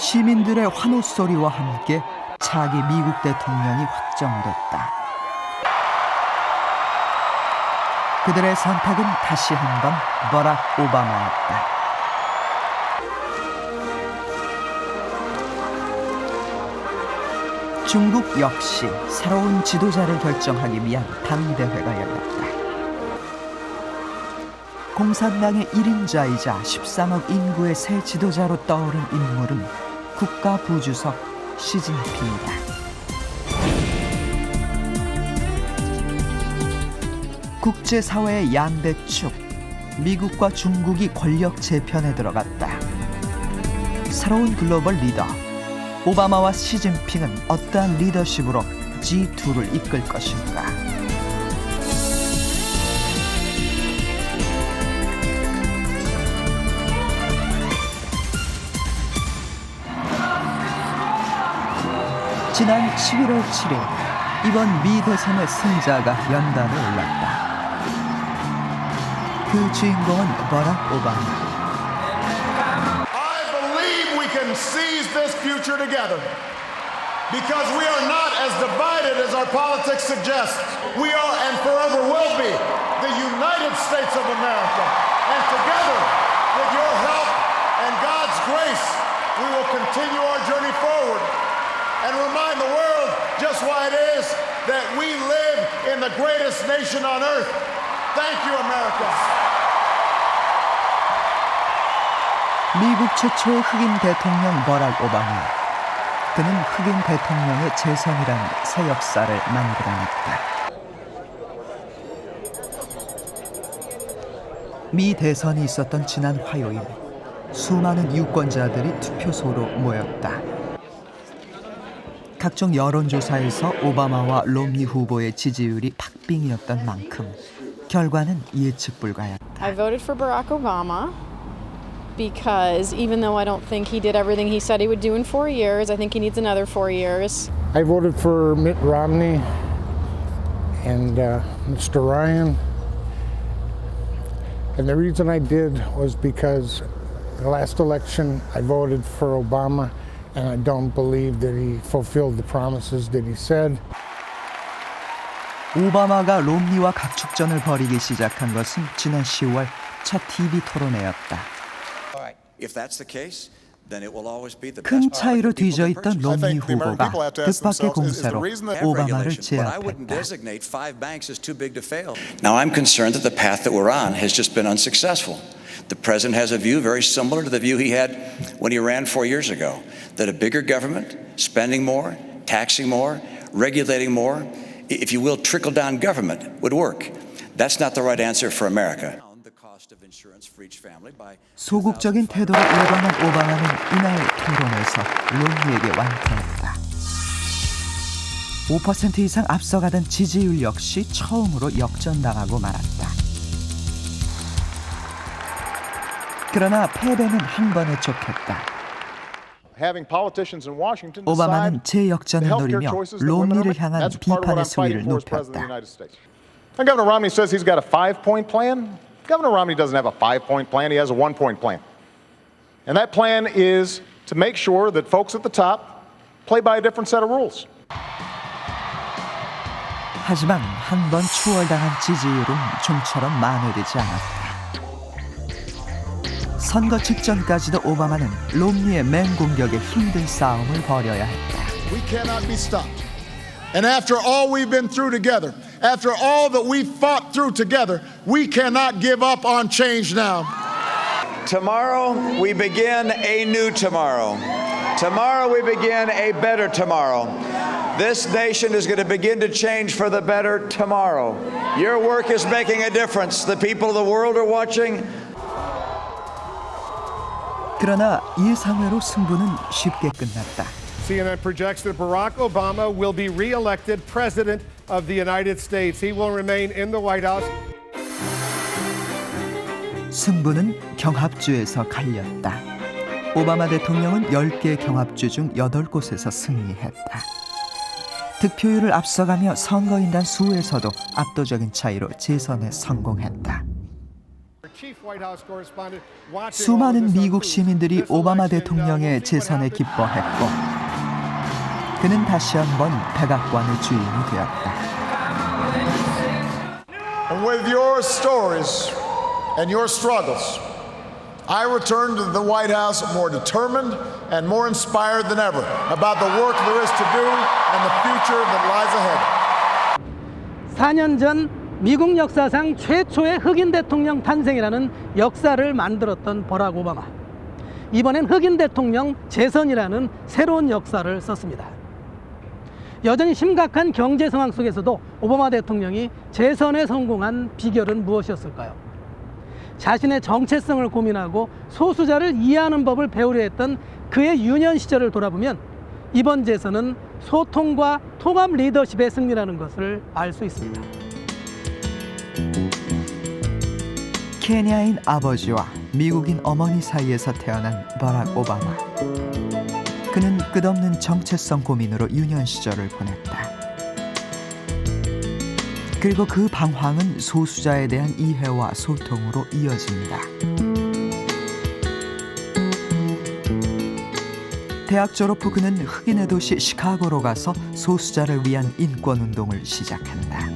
시민들의 환호 소리와 함께 차기 미국 대통령이 확정됐다. 그들의 선택은 다시 한번 버락 오바마였다. 중국 역시 새로운 지도자를 결정하기 위한 당대회가 열렸다. 공산당의 1인자이자 13억 인구의 새 지도자로 떠오른 인물은 국가부주석 시진핑이다. 국제사회의 양대축, 미국과 중국이 권력 재편에 들어갔다. 새로운 글로벌 리더, 오바마와 시진핑은 어떠한 리더십으로 G2를 이끌 것인가? 지난 11월 7일, 이번 미 대선의 승자가 연단에 올랐다. 그 주인공은 버락 오바마. I believe we can seize this future together because we are not as divided as our politics suggests. We are and forever will be the United States of America. And together, with your help and God's grace, we will continue our journey forward and remind the world just why it is that we live in the greatest nation on earth. Thank you, America. 미국 최초의 흑인 대통령 버락 오바마. 그는 흑인 대통령의 재선이라는 새 역사를 만들어냈다. 미 대선이 있었던 지난 화요일, 수많은 유권자들이 투표소로 모였다. 각종 여론조사에서 오바마와 롬니 후보의 지지율이 박빙이었던 만큼 결과는 예측 불가였다. I voted for Barack Obama because even though I don't think he did everything he said he would do in 4 years, I think he needs another 4 years. I voted for Mitt Romney and Mr. Ryan. And the reason I did was because the last election I voted for Obama and I don't believe that he fulfilled the promises that he said. 오바마가 롬니와 각축전을 벌이기 시작한 것은 지난 10월 첫 TV 토론회였다. 큰 차이로 뒤져있던 롬니 후보가 뜻밖의 공세로 오바마를 제압했다. Now I'm concerned that the path that we're on has just been unsuccessful. The president has a view very similar to the view he had when he ran 4 years ago, that a bigger government, spending more, taxing more, regulating more, if you will, trickle-down government would work. That's not the right answer for America. 소극적인 태도를 일관한 오바마는 이날 토론에서 롬니에게 완패했다. 5% 이상 앞서가던 지지율 역시 처음으로 역전당하고 말았다. 그러나 패배는 한 번에 족했다. 오바마는 재역전을 노리며 롬니를 향한 비판의 수위를 높였다. Governor Romney says he's got a 5-point plan. Governor Romney doesn't have a 5-point plan. He has a 1-point plan. And that plan is to make sure that folks at the top play by a different set of rules. 하지만 한 번 추월당한 지지율은 좀처럼 만회되지 않았다. 선거 직전까지도 오바마는 롬니의 맹공격에 힘든 싸움을 벌여야 했다. We cannot be stopped. And after all we've been through together, after all that we've fought through together, we cannot give up on change now. Tomorrow we begin a new tomorrow. Tomorrow we begin a better tomorrow. This nation is going to begin to change for the better tomorrow. Your work is making a difference. The people of the world are watching. 그러나 예상외로 승부는 쉽게 끝났다. CNN projects that Barack Obama will be re-elected president of the United States. He will remain in the White House. 승부는 경합주에서 갈렸다. 오바마 대통령은 10개 경합주 중 8곳에서 승리했다. 득표율을 앞서가며 선거인단 수에서도 압도적인 차이로 재선에 성공했다. chief White House correspondent, watching all of 수많은 this on 미국 Food. 시민들이 This 오바마 election, 대통령의 we'll see what 재선에 happens. 기뻐했고 그는 다시 한번 백악관의 주인이 되었다. And with your stories and your struggles, I return to the White House more determined and more inspired than ever about the work there is to do and the future that lies ahead. 4년 전 미국 역사상 최초의 흑인 대통령 탄생이라는 역사를 만들었던 버락 오바마. 이번엔 흑인 대통령 재선이라는 새로운 역사를 썼습니다. 여전히 심각한 경제 상황 속에서도 오바마 대통령이 재선에 성공한 비결은 무엇이었을까요? 자신의 정체성을 고민하고 소수자를 이해하는 법을 배우려 했던 그의 유년 시절을 돌아보면 이번 재선은 소통과 통합 리더십의 승리라는 것을 알 수 있습니다. 케냐인 아버지와 미국인 어머니 사이에서 태어난 버락 오바마. 그는 끝없는 정체성 고민으로 유년 시절을 보냈다. 그리고 그 방황은 소수자에 대한 이해와 소통으로 이어집니다. 대학 졸업 후 그는 흑인의 도시 시카고로 가서 소수자를 위한 인권운동을 시작한다.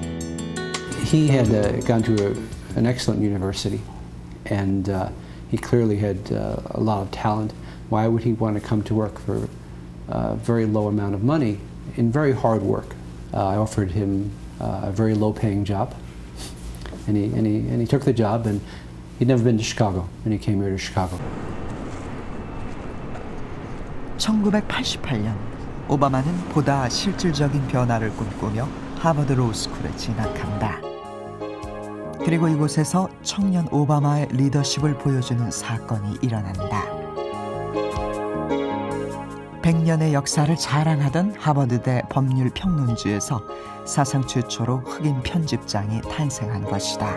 He had gone to an excellent university, and he clearly had a lot of talent. Why would he want to come to work for a very low amount of money in very hard work? I offered him a very low-paying job, and he took the job. And he'd never been to Chicago, and he came here to Chicago. 1988년 오바마는 보다 실질적인 변화를 꿈꾸며 하버드 로스쿨에 진학한다. 그리고 이곳에서 청년 오바마의 리더십을 보여주는 사건이 일어난다. 100년의 역사를 자랑하던 하버드대 법률평론주에서 사상 최초로 흑인 편집장이 탄생한 것이다.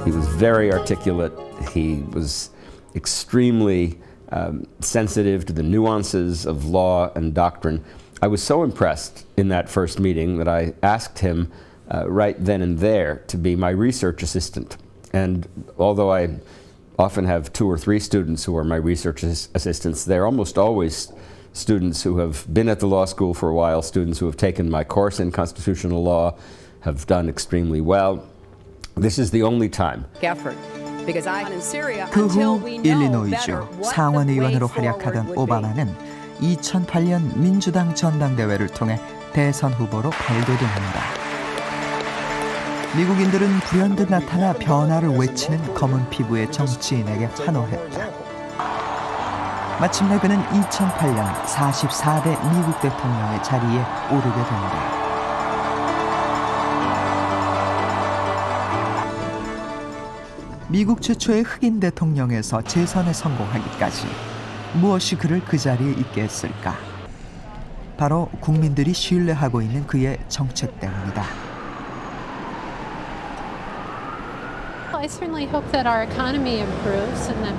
He was very articulate. He was extremely sensitive to the nuances of law and doctrine. I was so impressed in that first meeting that I asked him right then and there to be my research assistant. And although I often have 2 or 3 students who are my research assistants, they're almost always students who have been at the law school for a while, students who have taken my course in constitutional law, have done extremely well. This is the only time. 그 후 일리노이주 상원의원으로 활약하던 오바마는 2008년 민주당 전당대회를 통해 대선 후보로 발돋움한다. 미국인들은 불현듯 나타나 변화를 외치는 검은 피부의 정치인에게 환호했다. 마침내 그는 2008년 44대 미국 대통령의 자리에 오르게 된다. 미국 최초의 흑인 대통령에서 재선에 성공하기까지 무엇이 그를 그 자리에 있게 했을까? 바로 국민들이 신뢰하고 있는 그의 정책 때문이다. I certainly hope that our economy improves and that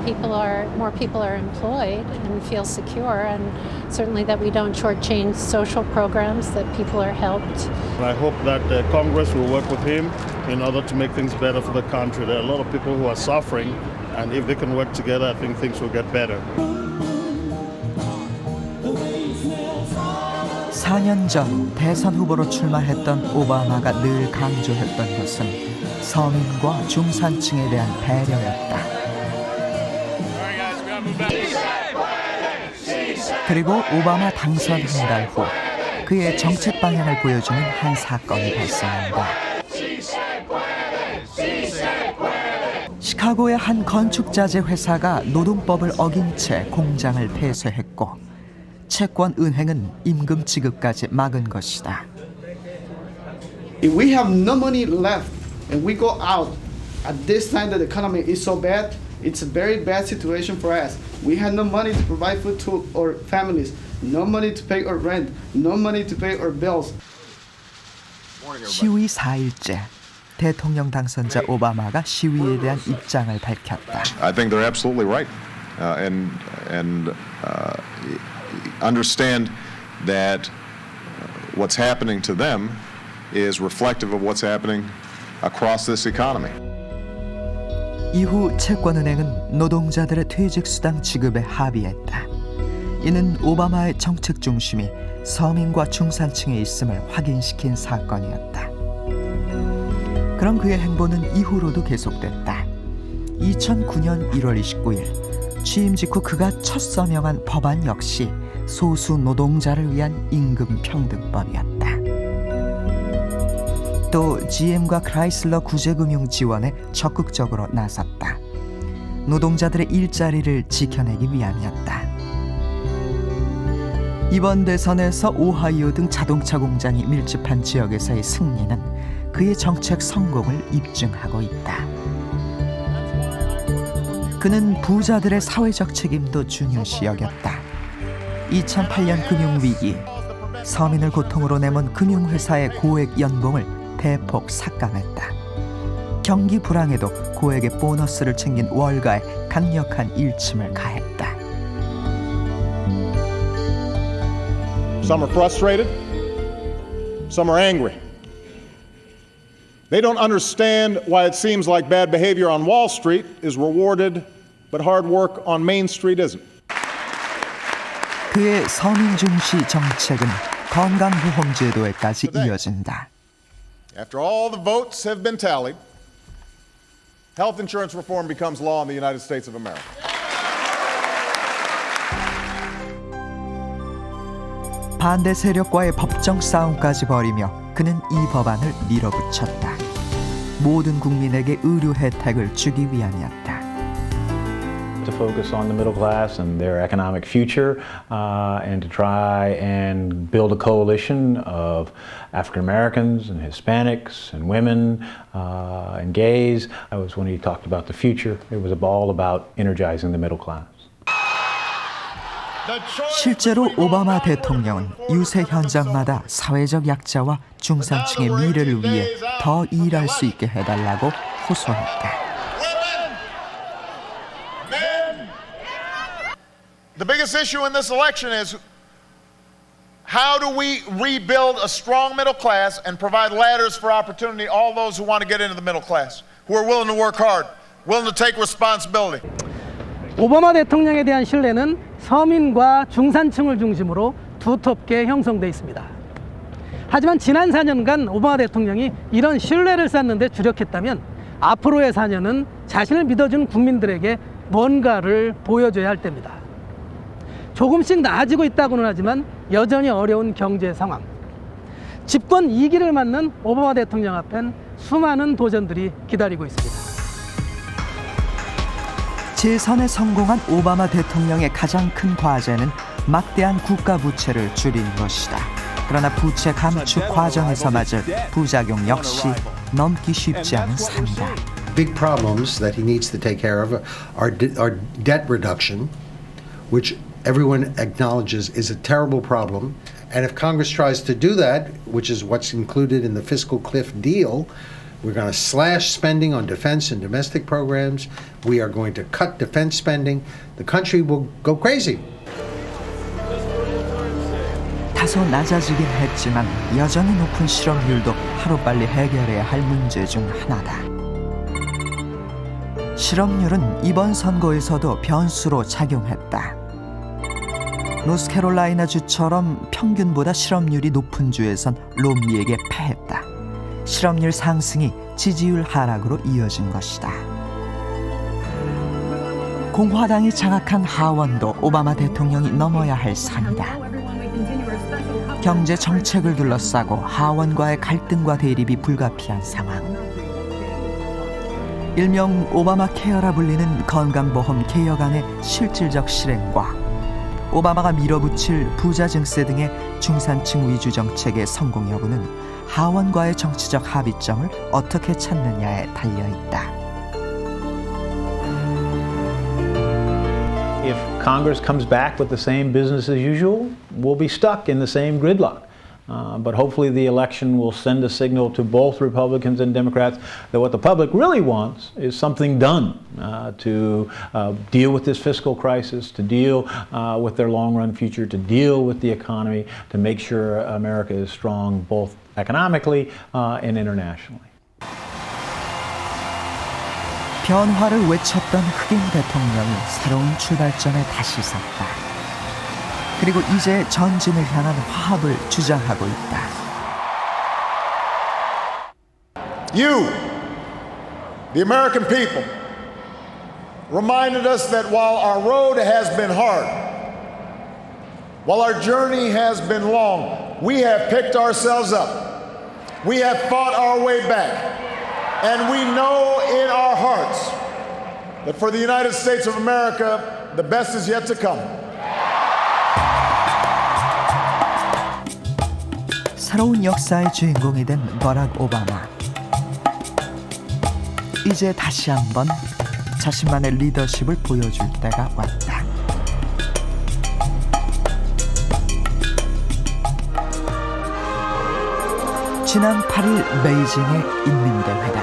more people are employed and feel secure, and certainly that we don't shortchange social programs, that people are helped. I hope that Congress will work with him in order to make things better for the country. There are a lot of people who are suffering, and if they can work together, I think things will get better. 4년 전 대선 후보로 출마했던 오바마가 늘 강조했던 것은 서민과 중산층에 대한 배려였다. 그리고 오바마 당선 한 달 후 그의 정책 방향을 보여주는 한 사건이 발생한다. 시카고의 한 건축자재 회사가 노동법을 어긴 채 공장을 폐쇄했고 채권 은행은 임금 지급까지 막은 것이다. If we have no money left and we go out at this time that the economy is so bad, it's a very bad situation for us. We have no money to provide food to our families, no money to pay our rent, no money to pay our bills. 시위 4일째 대통령 당선자 오바마가 시위에 대한 입장을 밝혔다. I think they're absolutely right, and understand that what's happening to them is reflective of what's happening across this economy. 이후 채권은행은 노동자들의 퇴직수당 지급에 합의했다. 이는 오바마의 정책 중심이 서민과 중산층에 있음을 확인시킨 사건이었다. 그런 그의 행보는 이후로도 계속됐다. 2009년 1월 29일 취임 직후 그가 첫 서명한 법안 역시 소수 노동자를 위한 임금평등법이었다. 또 GM과 크라이슬러 구제금융 지원에 적극적으로 나섰다. 노동자들의 일자리를 지켜내기 위함이었다. 이번 대선에서 오하이오 등 자동차 공장이 밀집한 지역에서의 승리는 그의 정책 성공을 입증하고 있다. 그는 부자들의 사회적 책임도 중요시 여겼다. 2008년 금융위기, 서민을 고통으로 내몬 금융회사의 고액 연봉을 대폭 삭감했다. 경기 불황에도 고액의 보너스를 챙긴 월가에 강력한 일침을 가했다. Some are frustrated, some are angry. They don't understand why it seems like bad behavior on Wall Street is rewarded, but hard work on Main Street isn't. 그의 서민 중시 정책은 건강보험제도에까지 이어진다. After all the votes have been tallied, health insurance reform becomes law in the United States of America. 반대 세력과의 법정 싸움까지 벌이며 그는 이 법안을 밀어붙였다. 모든 국민에게 의료 혜택을 주기 위함이었다. To focus on the middle class and their economic future, and to try and build a coalition of African Americans and Hispanics and women and gays. That was when he talked about the future. It was all about energizing the middle class. 실제로 오바마 대통령은 유세 현장마다 사회적 약자와 중산층의 미래를 위해 더 일할 수 있게 해달라고 호소했다. The biggest issue in this election is how do we rebuild a strong middle class and provide ladders for opportunity to all those who want to get into the middle class, who are willing to work hard, willing to take responsibility. 오바마 대통령에 대한 신뢰는 서민과 중산층을 중심으로 두텁게 형성돼 있습니다. 하지만 지난 4년간 오바마 대통령이 이런 신뢰를 쌓는 데 주력했다면 앞으로의 4년은 자신을 믿어준 국민들에게 뭔가를 보여줘야 할 때입니다. 조금씩 나아지고 있다고는 하지만 여전히 어려운 경제 상황. 집권 2기를 맞는 오바마 대통령 앞엔 수많은 도전들이 기다리고 있습니다. 재선에 성공한 오바마 대통령의 가장 큰 과제는 막대한 국가 부채를 줄이는 것이다. 그러나 부채 감축 과정에서 맞을 부작용 역시 넘기 쉽지 않은 산이다. Big problems that he needs to take care of are debt reduction, which everyone acknowledges is a terrible problem. And if Congress tries to do that, which is what's included in the fiscal cliff deal, we're going to slash spending on defense and domestic programs. We are going to cut defense spending. The country will go crazy. 다소 낮아지긴 했지만 여전히 높은 실업률도 하루빨리 해결해야 할 문제 중 하나다. 실업률은 이번 선거에서도 변수로 작용했다. 노스캐롤라이나주처럼 평균보다 실업률이 높은 주에선 롬니에게 패했다. 실업률 상승이 지지율 하락으로 이어진 것이다. 공화당이 장악한 하원도 오바마 대통령이 넘어야 할 산이다. 경제 정책을 둘러싸고 하원과의 갈등과 대립이 불가피한 상황. 일명 오바마 케어라 불리는 건강보험 개혁안의 실질적 실행과 오바마가 밀어붙일 부자 증세 등의 중산층 위주 정책의 성공 여부는 하원과의 정치적 합의점을 어떻게 찾느냐에 달려있다. If Congress comes back with the same business as usual, we'll be stuck in the same gridlock. But hopefully the election will send a signal to both Republicans and Democrats that what the public really wants is something done to deal with this fiscal crisis, to deal with their long-run future, to deal with the economy, to make sure America is strong both economically and internationally. 변화를 외쳤던 흑인 대통령이 새로운 출발점에 다시 섰다. 그리고 이제 전진을 향한 화합을 주장하고 있다. You, the American people, reminded us that while our road has been hard, while our journey has been long, we have picked ourselves up. We have fought our way back. And we know in our hearts that for the United States of America, the best is yet to come. 새로운 역사의 주인공이 된 버락 오바마. 이제 다시 한번 자신만의 리더십을 보여줄 때가 왔다. 지난 8일 베이징의 인민대회다.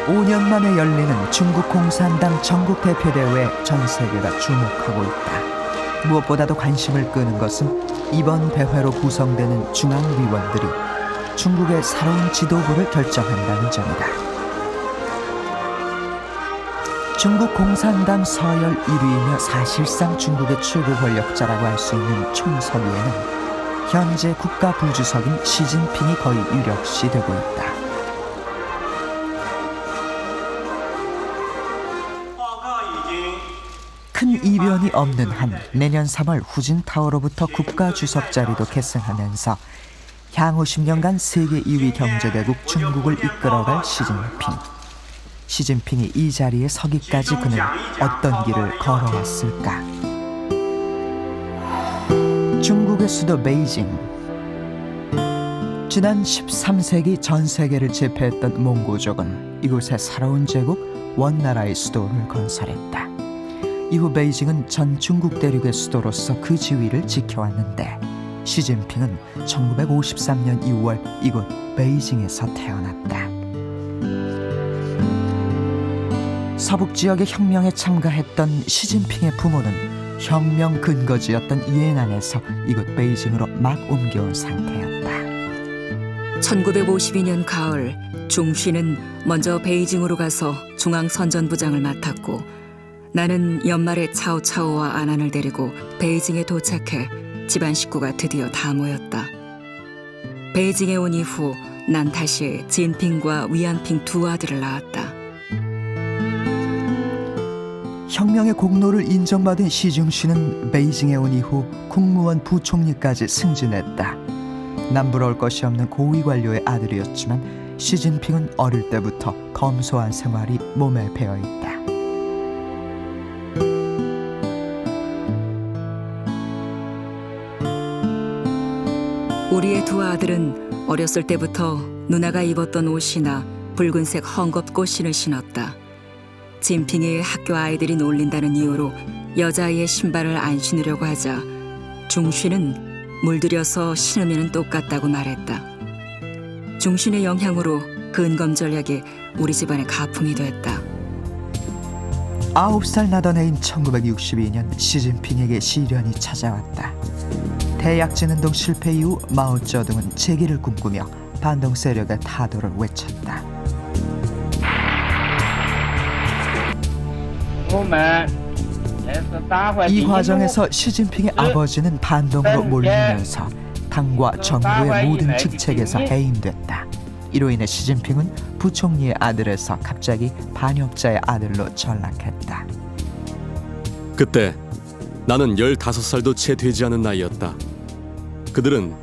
5년 만에 열리는 중국 공산당 전국대표대회에 전 세계가 주목하고 있다. 무엇보다도 관심을 끄는 것은 이번 대회로 구성되는 중앙위원들이 중국의 새로운 지도부를 결정한다는 점이다. 중국 공산당 서열 1위이며 사실상 중국의 최고 권력자라고 할 수 있는 총서기에는 현재 국가부주석인 시진핑이 거의 유력시 되고 있다. 큰 이변이 없는 한 내년 3월 후진타오로부터 국가주석 자리도 계승하면서 향후 10년간 세계 2위 경제대국 중국을 이끌어갈 시진핑. 시진핑이 이 자리에 서기까지 그는 어떤 길을 걸어왔을까? 중국의 수도 베이징. 지난 13세기 전 세계를 제패했던 몽고족은 이곳에 새로운 제국 원나라의 수도를 건설했다. 이후 베이징은 전 중국 대륙의 수도로서 그 지위를 지켜왔는데 시진핑은 1953년 2월 이곳 베이징에서 태어났다. 서북 지역의 혁명에 참가했던 시진핑의 부모는 혁명 근거지였던 이해난에서 이곳 베이징으로 막 옮겨온 상태였다. 1952년 가을 중쉬는 먼저 베이징으로 가서 중앙선전부장을 맡았고 나는 연말에 차오차오와 아난을 데리고 베이징에 도착해 집안 식구가 드디어 다 모였다. 베이징에 온 이후 난 다시 진핑과 위안핑 두 아들을 낳았다. 혁명의 공로를 인정받은 시중시는 베이징에 온 이후 국무원 부총리까지 승진했다. 남부러울 것이 없는 고위 관료의 아들이었지만 시진핑은 어릴 때부터 검소한 생활이 몸에 배어있다. 우리의 두 아들은 어렸을 때부터 누나가 입었던 옷이나 붉은색 헝겊꽃신을 신었다. 진핑이 학교 아이들이 놀린다는 이유로 여자아이의 신발을 안 신으려고 하자 중쉬는 물들여서 신으면 똑같다고 말했다. 중쉬의 영향으로 근검 전략이 우리 집안의 가풍이 됐다. 9살 나던 해인 1962년 시진핑에게 시련이 찾아왔다. 대약진운동 실패 이후 마오쩌둥은 재기를 꿈꾸며 반동 세력의 타도를 외쳤다. 이 과정에서 시진핑의 아버지는 반동으로 몰리면서 당과 정부의 모든 직책에서 해임됐다. 이로 인해 시진핑은 부총리의 아들에서 갑자기 반역자의 아들로 전락했다. 그때 나는 15살도 채 되지 않은 나이였다. 그들은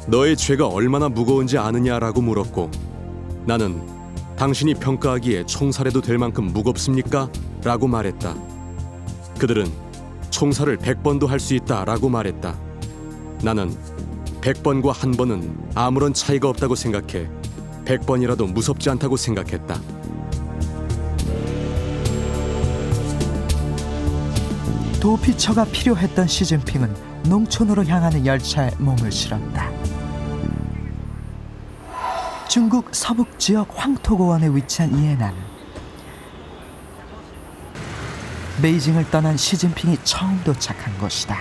너의 죄가 얼마나 무거운지 아느냐라고 물었고 나는 당신이 평가하기에 총살해도 될 만큼 무겁습니까? 라고 말했다. 그들은 총살을 100번도 할 수 있다라고 말했다. 나는 100번과 한 번은 아무런 차이가 없다고 생각해 100번이라도 무섭지 않다고 생각했다. 도피처가 필요했던 시진핑은 농촌으로 향하는 열차에 몸을 실었다. 중국 서북 지역 황토고원에 위치한 이해난. 베이징을 떠난 시진핑이 처음 도착한 곳이다.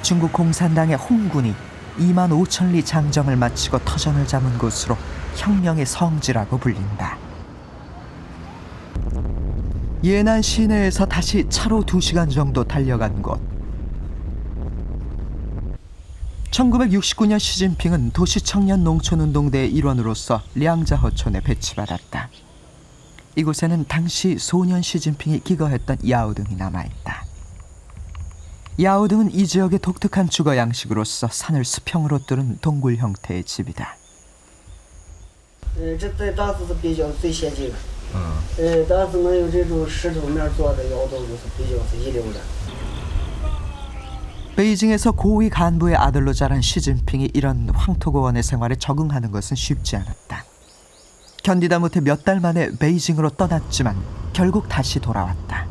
중국 공산당의 홍군이 2만 5천 리 장정을 마치고 터전을 잡은 곳으로 혁명의 성지라고 불린다. 예난 시내에서 다시 차로 2시간 정도 달려간 곳. 1969년 시진핑은 도시청년 농촌운동대의 일원으로서 량자허촌에 배치받았다. 이곳에는 당시 소년 시진핑이 기거했던 야오등이 남아있다. 야오등은 이 지역의 독특한 주거 양식으로서 산을 수평으로 뚫은 동굴 형태의 집이다. 这在当时是比较最先进的。当时能有这种石头面做的窑洞，就是比较是一流的。 베이징에서 고위 간부의 아들로 자란 시진핑이 이런 황토고원의 생활에 적응하는 것은 쉽지 않았다. 견디다 못해 몇 달 만에 베이징으로 떠났지만 결국 다시 돌아왔다.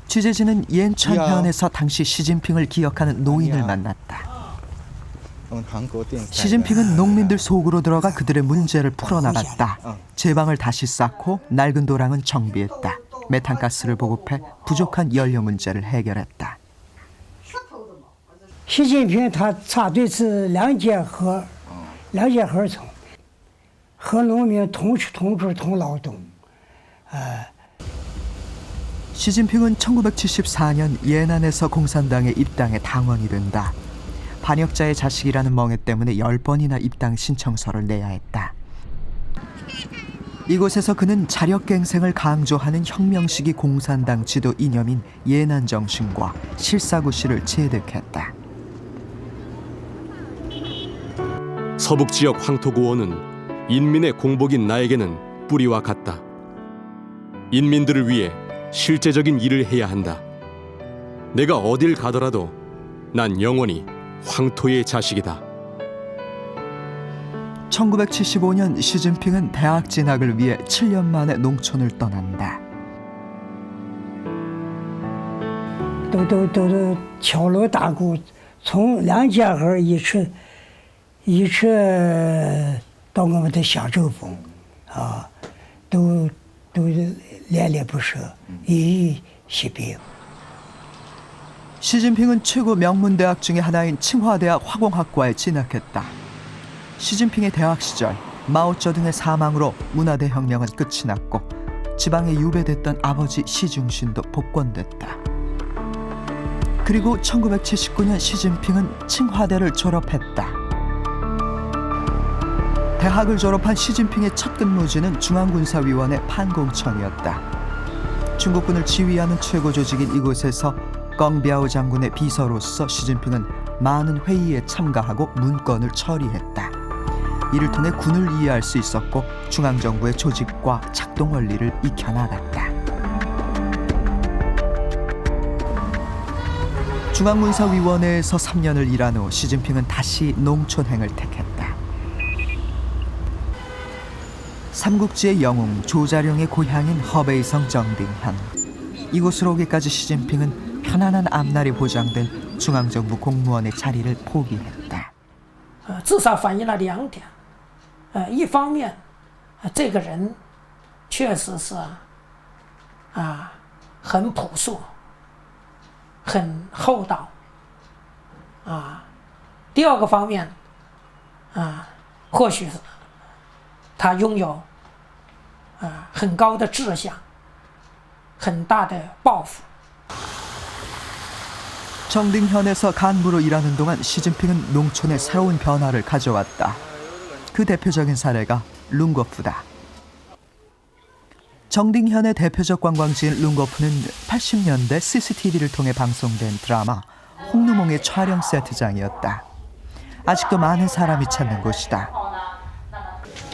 취재진은 옌천현에서 당시 시진핑을 기억하는 노인을 만났다. 시진핑은 농민들 속으로 들어가 그들의 문제를 풀어나갔다. 제방을 다시 쌓고 낡은 도랑은 정비했다. 메탄가스를 보급해 부족한 연료 문제를 해결했다. 习近平他插队是两结合村，和农民同吃同住同劳动。 시진핑은 1974년 예난에서 공산당에 입당해 당원이 된다. 반역자의 자식이라는 멍해 때문에 10번이나 입당 신청서를 내야 했다. 이곳에서 그는 자력갱생을 강조하는 혁명시기 공산당 지도 이념인 예난 정신과 실사구시를 체득했다. 서북 지역 황토고원은 인민의 공복인 나에게는 뿌리와 같다. 인민들을 위해 실제적인 일을 해야 한다. 내가 어딜 가더라도 난 영원히 황토의 자식이다. 1975년 시진핑은 대학 진학을 위해 7년 만에 농촌을 떠난다. 都敲锣打鼓，从两结合一直到我们的乡州峰，都恋恋不舍，依依惜别。 시진핑은 최고 명문대학 중의 하나인 칭화대학 화공학과에 진학했다. 시진핑의 대학 시절 마오쩌둥의 사망으로 문화대혁명은 끝이 났고 지방에 유배됐던 아버지 시중신도 복권됐다. 그리고 1979년 시진핑은 칭화대를 졸업했다. 대학을 졸업한 시진핑의 첫 근무지는 중앙군사위원회 판공청이었다. 중국군을 지휘하는 최고 조직인 이곳에서 껑비아오 장군의 비서로서 시진핑은 많은 회의에 참가하고 문건을 처리했다. 이를 통해 군을 이해할 수 있었고 중앙정부의 조직과 작동 원리를 익혀나갔다. 중앙군사위원회에서 3년을 일한 후 시진핑은 다시 농촌행을 택했다. 삼국지의 영웅 조자룡의 고향인 허베이성 정딩현. 이곳으로 오기까지 시진핑은 편안한 앞날이 보장된 중앙정부 공무원의 자리를 포기했다. 至少反映了2点，一方面，这个人确实是很朴素，很厚道，第二个方面，或许他拥有很高的志向，很大的抱负。 정딩현에서 간부로 일하는 동안 시진핑은 농촌에 새로운 변화를 가져왔다. 그 대표적인 사례가 룽거푸다. 정딩현의 대표적 관광지인 룽거푸는 80년대 CCTV를 통해 방송된 드라마 홍누몽의 촬영 세트장이었다. 아직도 많은 사람이 찾는 곳이다.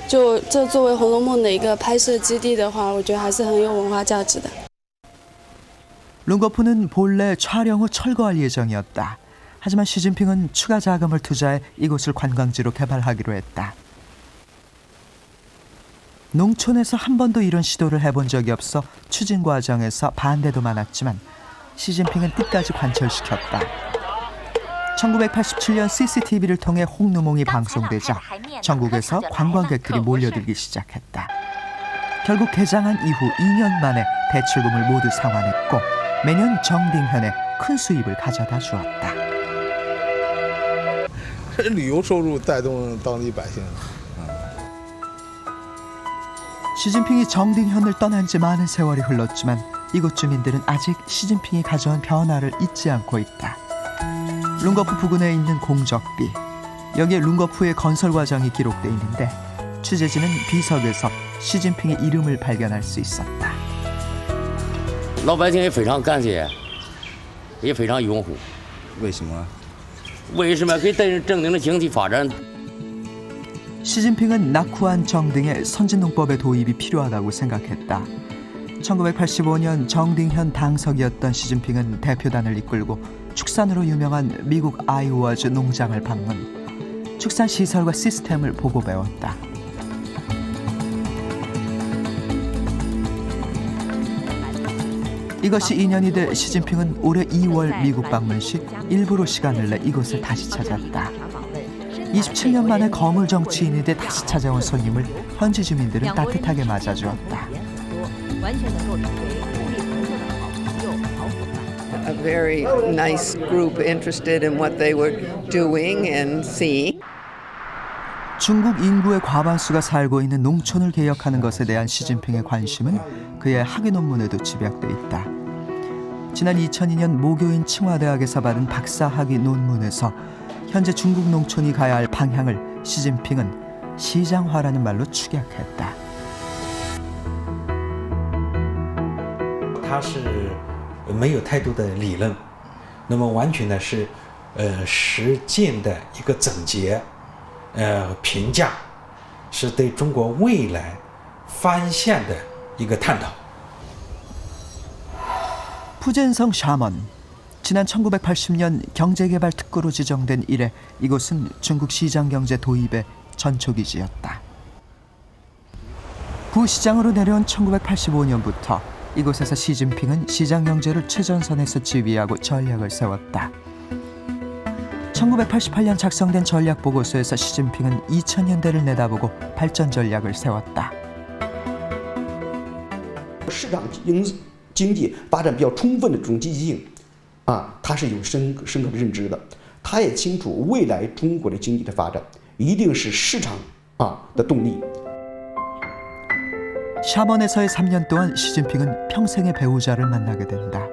就这作为《红楼梦》的一个拍摄基地的话，我觉得还是很有文化价值的。 룽거푸는 본래 촬영 후 철거할 예정이었다. 하지만 시진핑은 추가 자금을 투자해 이곳을 관광지로 개발하기로 했다. 농촌에서 한 번도 이런 시도를 해본 적이 없어 추진 과정에서 반대도 많았지만 시진핑은 끝까지 관철시켰다. 1987년 CCTV를 통해 홍누몽이 방송되자 전국에서 관광객들이 몰려들기 시작했다. 결국 개장한 이후 2년 만에 대출금을 모두 상환했고 매년 정딩현에 큰 수입을 가져다 주었다. 旅游收入带动当地百姓。 시진핑이 정딩현을 떠난 지 많은 세월이 흘렀지만 이곳 주민들은 아직 시진핑이 가져온 변화를 잊지 않고 있다. 룽거푸 부근에 있는 공적비, 여기에 룽거푸의 건설 과정이 기록돼 있는데 취재진은 비석에서 시진핑의 이름을 발견할 수 있었다. 老百姓也非常感谢，也非常拥护。为什么？为什么？给正定的经济发展。 시진핑은 낙후한 정딩의 선진농법의 도입이 필요하다고 생각했다. 1985년 정딩현 당석이었던 시진핑은 대표단을 이끌고 축산으로 유명한 미국 아이오와주 농장을 방문, 축산 시설과 시스템을 보고 배웠다. 이것이 인연이 돼 시진핑은 올해 2월 미국 방문 시 일부러 시간을 내 이곳을 다시 찾았다. 27년 만에 거물 정치인이 돼 다시 찾아온 손님을 현지 주민들은 따뜻하게 맞아주었다. A very nice group interested in what they were doing and seeing. 중국 인구의 과반수가 살고 있는 농촌을 개혁하는 것에 대한 시진핑의 관심은 그의 학위 논문에도 집약돼 있다. 지난 2002년 모교인 칭화대학에서 받은 박사 학위 논문에서 현재 중국 농촌이 가야 할 방향을 시진핑은 시장화라는 말로 축약했다. 它是没有太多的理论，那么完全呢是实践的一个总结，评价，是对中国未来方向的一个探讨。 푸젠성 샤먼. 지난 1980년 경제개발 특구로 지정된 이래 이곳은 중국 시장경제 도입의 전초기지였다. 부시장으로 내려온 1985년부터 이곳에서 시진핑은 시장경제를 최전선에서 지휘하고 전략을 세웠다. 1988년 작성된 전략보고서에서 시진핑은 2000년대를 내다보고 발전 전략을 세웠다. 市场经济发展比较充分的这种积极性，他是有深刻的认知的，他也清楚未来中国的经济的发展一定是市场的动力。 샤먼에서의 3년 동안 시진핑은 평생의 배우자를 만나게 된다.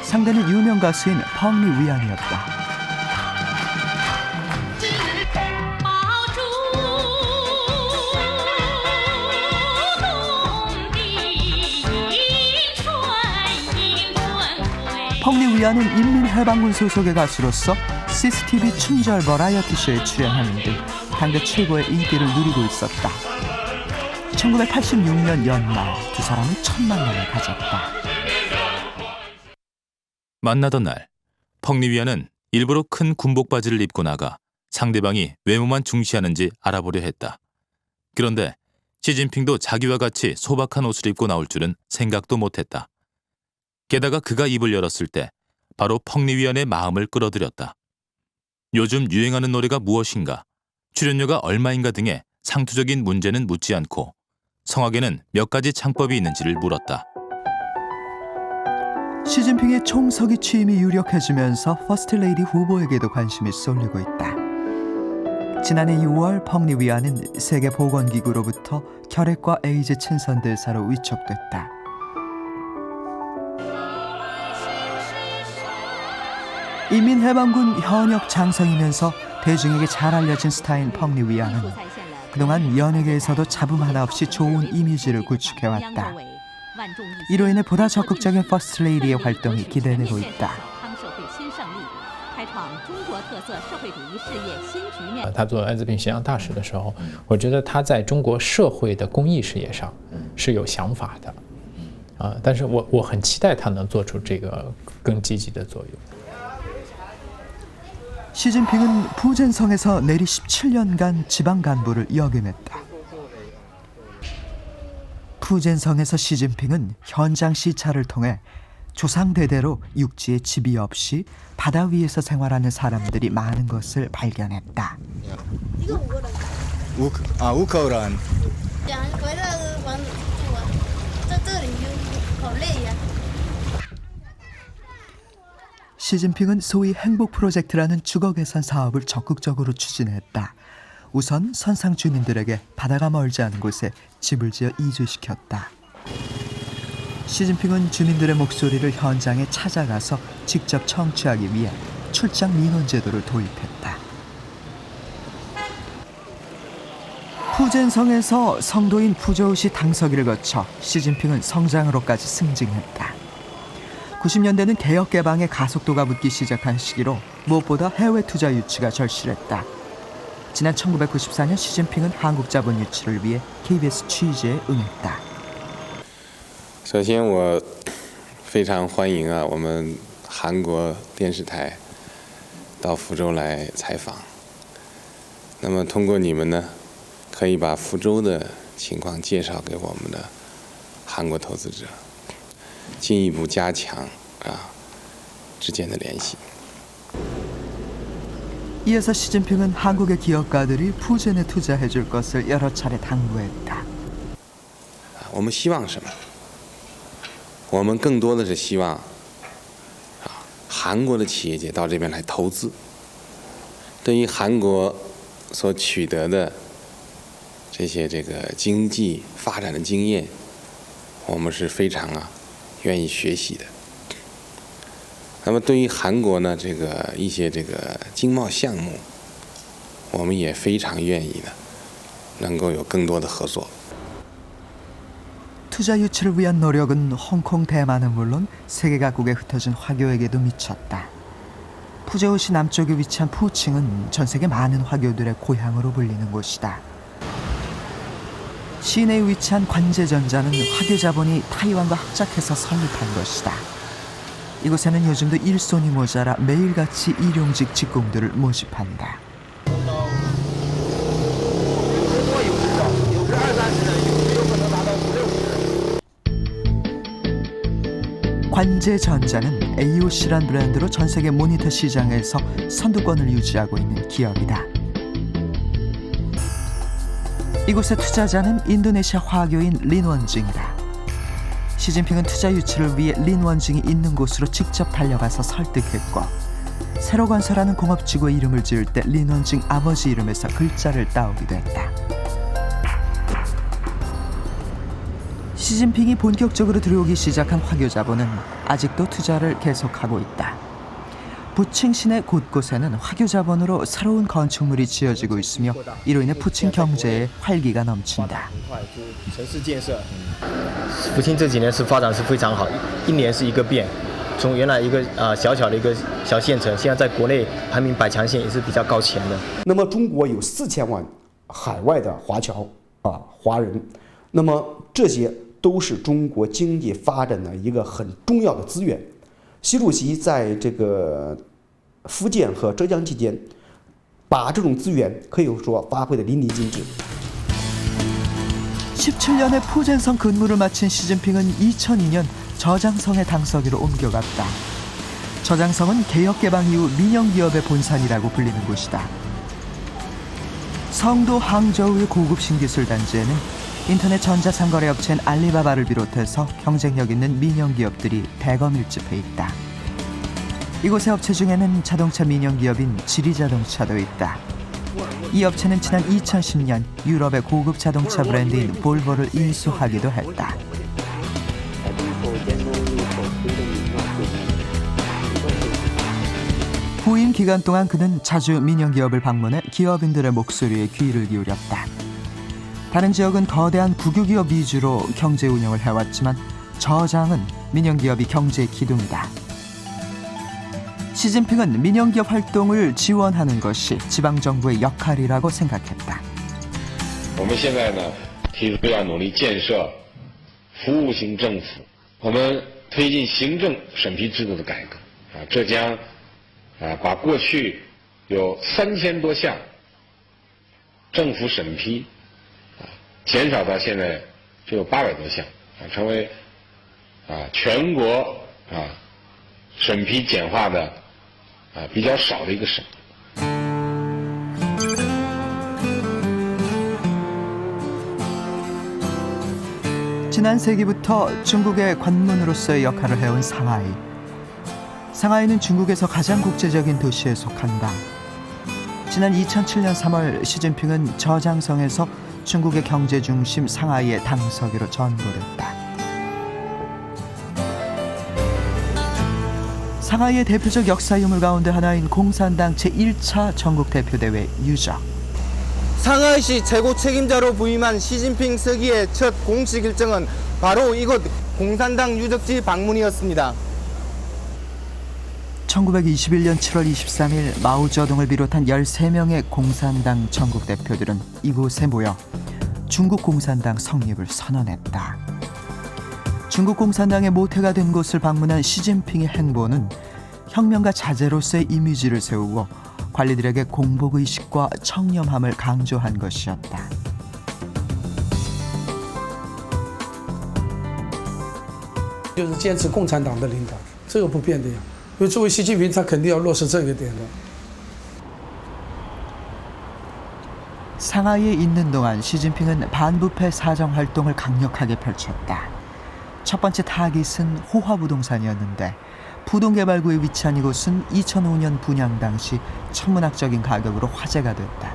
상대는 유명 가수인 펑리 위안이었다. 펑리 위안은 인민해방군 소속의 가수로서 CCTV 춘절 버라이어티 쇼에 출연하는 등 당대 최고의 인기를 누리고 있었다. 1986년 연말 두 사람은 첫 만남을 가졌다. 만나던 날 펑리 위안은 일부러 큰 군복 바지를 입고 나가 상대방이 외모만 중시하는지 알아보려 했다. 그런데 시진핑도 자기와 같이 소박한 옷을 입고 나올 줄은 생각도 못했다. 게다가 그가 입을 열었을 때 바로 펑리 위안의 마음을 끌어들였다. 요즘 유행하는 노래가 무엇인가, 출연료가 얼마인가 등의 상투적인 문제는 묻지 않고 성악에는 몇 가지 창법이 있는지를 물었다. 시진핑의 총서기 취임이 유력해지면서 퍼스트레이디 후보에게도 관심이 쏠리고 있다. 지난해 6월 펑리 위안은 세계보건기구로부터 혈액과 에이즈 친선대사로 위촉됐다. 인민해방군 현역 장성이면서 대중에게 잘 알려진 스타인 펑리 위안은 그동안 연예계에서도 잡음 하나 없이 좋은 이미지를 구축해왔다. 이로 인해 보다 적극적인 퍼스트레이디의 활동이 기대되고 있다. 他做艾滋病形象大使的时候，我觉得他在中国社会的公益事业上是有想法的，但是我很期待他能做出这个更积极的作用。 시진핑은 푸젠성에서 내리 17년간 지방 간부를 역임했다. 푸젠성에서 시진핑은 현장 시찰을 통해 조상대대로 육지에 집이 없이 바다 위에서 생활하는 사람들이 많은 것을 발견했다. 우크란. 시진핑은 소위 행복 프로젝트라는 주거 개선 사업을 적극적으로 추진했다. 우선 선상 주민들에게 바다가 멀지 않은 곳에 집을 지어 이주시켰다. 시진핑은 주민들의 목소리를 현장에 찾아가서 직접 청취하기 위해 출장 민원 제도를 도입했다. 푸젠성에서 성도인 푸저우시 당서기를 거쳐 시진핑은 성장으로까지 승진했다. 90년대는 개혁 개방의 가속도가 붙기 시작한 시기로 무엇보다 해외 투자 유치가 절실했다. 지난 1994년 시진핑은 한국 자본 유치를 위해 KBS 취재에 응했다. 首先我非常欢迎我们韩国电视台到福州来采访。那么通过你们呢，可以把福州的情况介绍给我们的韩国投资者，进一步加强之间的联系。 이어서 시진핑은 한국의 기업가들이 푸젠에 투자해줄 것을 여러 차례 당부했다. 我们希望什么？我们更多的是希望韩国的企业界到这边来投资。对于韩国所取得的这些经济发展的经验，我们是非常愿意学习的。那么对于韩国呢，一些经贸项目，我们也非常愿意能够有更多的合作。 투자 유치를 위한 노력은 홍콩, 대만은 물론 세계 각국에 흩어진 화교에게도 미쳤다. 푸저우시 남쪽에 위치한 푸칭은 전 세계 많은 화교들의 고향으로 불리는 곳이다. 시내에 위치한 관제전자는 화교 자본이 타이완과 합작해서 설립한 것이다. 이곳에는 요즘도 일손이 모자라 매일같이 일용직 직공들을 모집한다. 관제전자는 AOC란 브랜드로 전 세계 모니터 시장에서 선두권을 유지하고 있는 기업이다. 이곳의 투자자는 인도네시아 화교인 린원징이다. 시진핑은 투자 유치를 위해 린원징이 있는 곳으로 직접 달려가서 설득했고, 새로 건설하는 공업지구의 이름을 지을 때 린원징 아버지 이름에서 글자를 따오기도 했다. 시진핑이 본격적으로 들여오기 시작한 화교 자본은 아직도 투자를 계속하고 있다. 부칭 시내 곳곳에는 화교 자본으로 새로운 건축물이 지어지고 있으며 이로 인해 부칭 경제에 활기가 넘친다. 福清这几年是发展是非常好，一年是一个变，从原来一个小小的一个小县城，现在在国内排名百强县也是比较高前的。那么中国有4000万海外的华侨华人，那么这些都是中国经济发展的一个很重要的资源。习主席在福建和浙江期间，把这种资源可以说发挥得淋漓尽致。 17년의 푸젠성 근무를 마친 시진핑은 2002년 저장성의 당서기로 옮겨갔다. 저장성은 개혁 개방 이후 민영기업의 본산이라고 불리는 곳이다. 성도 항저우의 고급 신기술 단지에는 인터넷 전자상거래 업체인 알리바바를 비롯해서 경쟁력 있는 민영기업들이 대거 밀집해 있다. 이곳의 업체 중에는 자동차 민영기업인 지리자동차도 있다. 이 업체는 지난 2010년 유럽의 고급 자동차 브랜드인 볼보를 인수하기도 했다. 부임 기간 동안 그는 자주 민영기업을 방문해 기업인들의 목소리에 귀를 기울였다. 다른 지역은 거대한 국유기업 위주로 경제 운영을 해왔지만 저장은 민영기업이 경제의 기둥이다. 시진핑은 민영기업 활동을 지원하는 것이 지방정부의 역할이라고 생각했다. 我们现在呢，提出要努力建设服务型政府，我们推进行政审批制度的改革这将把过去有3000多项政府审批减少到现在只有800多项成为全国审批简化的比较少的一个省。 지난 세기부터 중국의 관문으로서의 역할을 해온 상하이. 상하이는 중국에서 가장 국제적인 도시에 속한다. 지난 2007년 3월 시진핑은 저장성에서 중국의 경제 중심 상하이의 당서기로 전보됐다. 상하이의 대표적 역사 유물 가운데 하나인 공산당 제1차 전국대표대회 유적. 상하이시 최고 책임자로 부임한 시진핑 서기의 첫 공식 일정은 바로 이곳 공산당 유적지 방문이었습니다. 1921년 7월 23일 마오쩌둥을 비롯한 13명의 공산당 전국대표들은 이곳에 모여 중국 공산당 성립을 선언했다. 중국 공산당의 모태가 된 곳을 방문한 시진핑의 행보는 혁명가 자제로서의 이미지를 세우고 관리들에게 공복의식과 청렴함을 강조한 것이었다. 就是坚持共产党的领导，这个不变的呀。因为作为习近平，他肯定要落实这个点的。 상하이에 있는 동안 시진핑은 반부패 사정 활동을 강력하게 펼쳤다. 첫 번째 타깃은 호화부동산이었는데 부동개발구에 위치한 이곳은 2005년 분양 당시 천문학적인 가격으로 화제가 됐다.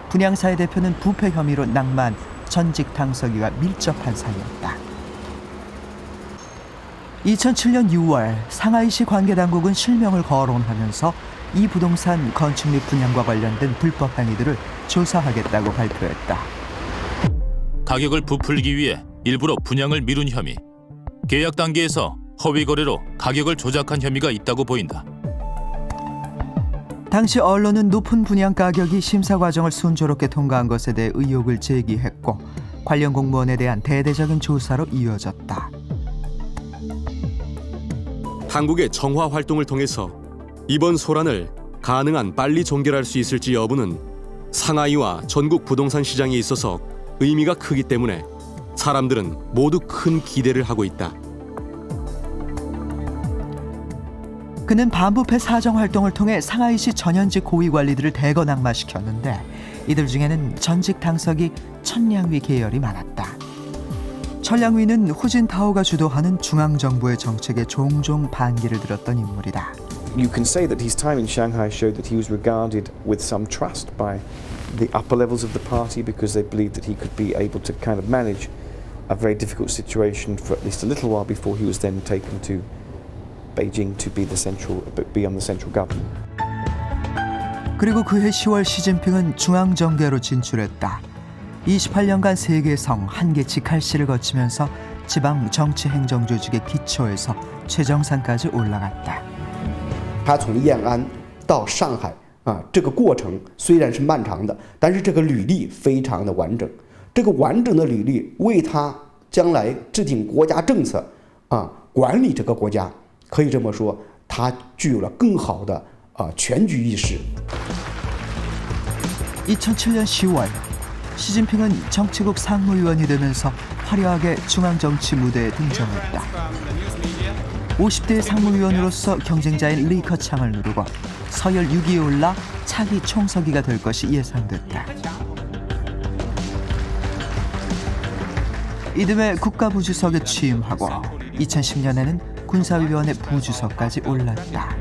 분양사의 대표는 부패 혐의로 낭만, 전직 당서기와 밀접한 사이였다. 2007년 6월 상하이시 관계당국은 실명을 거론하면서 이 부동산 건축 및 분양과 관련된 불법 행위들을 조사하겠다고 발표했다. 가격을 부풀기 위해 일부러 분양을 미룬 혐의, 계약 단계에서 허위 거래로 가격을 조작한 혐의가 있다고 보인다. 당시 언론은 높은 분양 가격이 심사 과정을 순조롭게 통과한 것에 대해 의혹을 제기했고 관련 공무원에 대한 대대적인 조사로 이어졌다. 당국의 정화 활동을 통해서 이번 소란을 가능한 빨리 종결할 수 있을지 여부는 상하이와 전국 부동산 시장에 있어서 의미가 크기 때문에 사람들은 모두 큰 기대를 하고 있다. 그는 반부패 사정 활동을 통해 상하이시 전현직 고위 관리들을 대거 낙마시켰는데 이들 중에는 전직 당서기 천량위 계열이 많았다. 천량위는 후진타오가 주도하는 중앙정부의 정책에 종종 반기를 들었던 인물이다. You can say that his time in Shanghai showed that he was regarded with some trust by the upper levels of the party because they believed that he could be able to kind of manage a very difficult situation for at least a little while before he was then taken to Beijing to be on the central government. 그리고 그해 10월 시진핑은 중앙정계로 진출했다. 28년간 세계 성, 한계 직할시를 거치면서 지방 정치 행정 조직의 기초에서 최정상까지 올라갔다. 他从延安到上海这个过程虽然是漫长的，但是这个履历非常的完整。这个完整的履历为他将来制定国家政策管理这个国家，可以这么说，他具有了更好的全局意识。 2007년 10월 시진핑은 정치국 상무위원이 되면서 화려하게 중앙정치 무대에 등장했다. 50대 상무위원으로서 경쟁자인 리커창을 누르고 서열 6위에 올라 차기 총서기가 될 것이 예상됐다. 이듬해 국가부주석에 취임하고 2010년에는 군사위원회 부주석까지 올랐다.